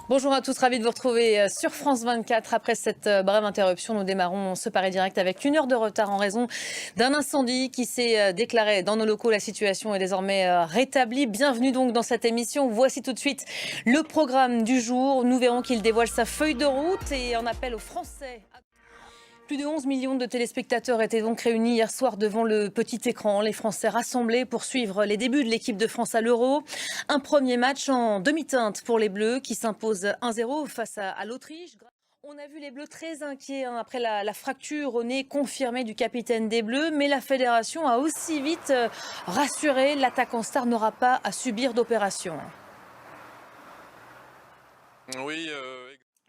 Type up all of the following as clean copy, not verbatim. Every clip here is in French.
Bonjour à tous, ravi de vous retrouver sur France 24. Après cette brève interruption, nous démarrons ce Paris Direct avec 1 heure de retard en raison d'un incendie qui s'est déclaré dans nos locaux. La situation est désormais rétablie. Bienvenue donc dans cette émission. Voici tout de suite le programme du jour. Nous verrons qu'il dévoile sa feuille de route et en appel aux Français. Plus de 11 millions de téléspectateurs étaient donc réunis hier soir devant le petit écran. Les Français rassemblés pour suivre les débuts de l'équipe de France à l'Euro. Un premier match en demi-teinte pour les Bleus qui s'imposent 1-0 face à l'Autriche. On a vu les Bleus très inquiets après la fracture au nez confirmée du capitaine des Bleus. Mais la fédération a aussi vite rassuré. L'attaquant star n'aura pas à subir d'opération. Oui,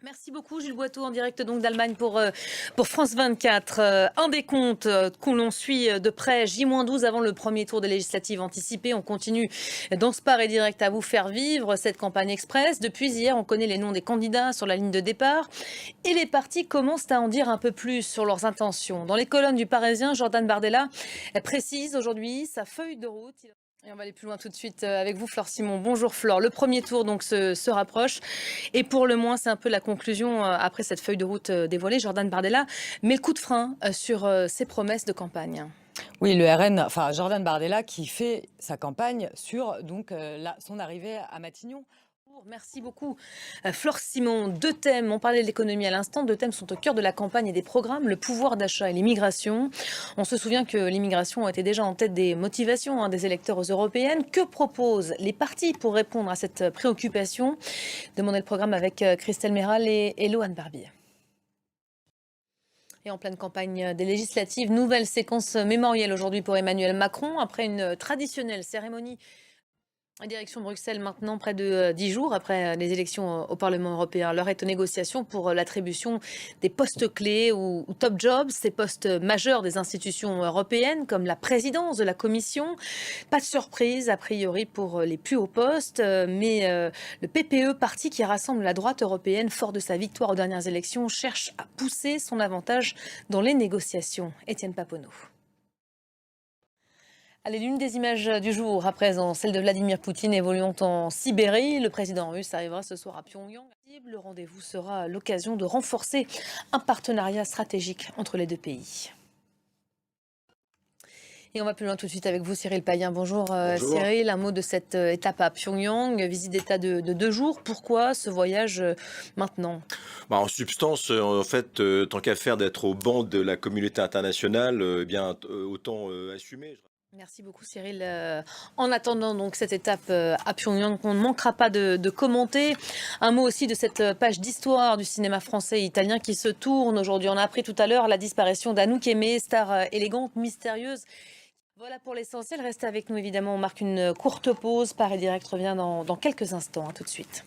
Merci beaucoup Gilles Boiteau en direct donc d'Allemagne pour France 24. Un décompte que l'on suit de près, J-12 avant le premier tour des législatives anticipées. On continue dans ce Paris Direct à vous faire vivre cette campagne express. Depuis hier, on connaît les noms des candidats sur la ligne de départ et les partis commencent à en dire un peu plus sur leurs intentions. Dans les colonnes du Parisien, Jordan Bardella précise aujourd'hui sa feuille de route. Et on va aller plus loin tout de suite avec vous, Flore Simon. Bonjour Flore. Le premier tour donc se rapproche. Et pour le moins, c'est un peu la conclusion après cette feuille de route dévoilée. Jordan Bardella met le coup de frein sur ses promesses de campagne. Oui, le RN, enfin Jordan Bardella qui fait sa campagne sur donc son arrivée à Matignon. Merci beaucoup. Flore Simon, deux thèmes, on parlait de l'économie à l'instant, deux thèmes sont au cœur de la campagne et des programmes, le pouvoir d'achat et l'immigration. On se souvient que l'immigration était déjà en tête des motivations des électeurs aux européennes. Que proposent les partis pour répondre à cette préoccupation? Demandez le programme avec Christelle Méral et Loane Barbier. Et en pleine campagne des législatives, nouvelle séquence mémorielle aujourd'hui pour Emmanuel Macron après une traditionnelle cérémonie. Direction Bruxelles maintenant, près de 10 jours après les élections au Parlement européen. L'heure est aux négociations pour l'attribution des postes clés ou top jobs, ces postes majeurs des institutions européennes comme la présidence de la Commission. Pas de surprise a priori pour les plus hauts postes, mais le PPE, parti qui rassemble la droite européenne, fort de sa victoire aux dernières élections, cherche à pousser son avantage dans les négociations. Étienne Paponneau. Allez, l'une des images du jour à présent, celle de Vladimir Poutine évoluant en Sibérie. Le président russe arrivera ce soir à Pyongyang. Le rendez-vous sera l'occasion de renforcer un partenariat stratégique entre les deux pays. Et on va plus loin tout de suite avec vous, Cyril Payen. Bonjour, bonjour. Cyril. Un mot de cette étape à Pyongyang, visite d'État de 2 jours. Pourquoi ce voyage maintenant? En substance, en fait, tant qu'à faire d'être au banc de la communauté internationale, autant assumer. Merci beaucoup Cyril. En attendant donc cette étape à Pyongyang qu'on ne manquera pas de commenter, un mot aussi de cette page d'histoire du cinéma français et italien qui se tourne aujourd'hui. On a appris tout à l'heure la disparition d'Anouk Aimée, star élégante, mystérieuse. Voilà pour l'essentiel, restez avec nous évidemment, on marque une courte pause. Paris Direct revient dans quelques instants, tout de suite.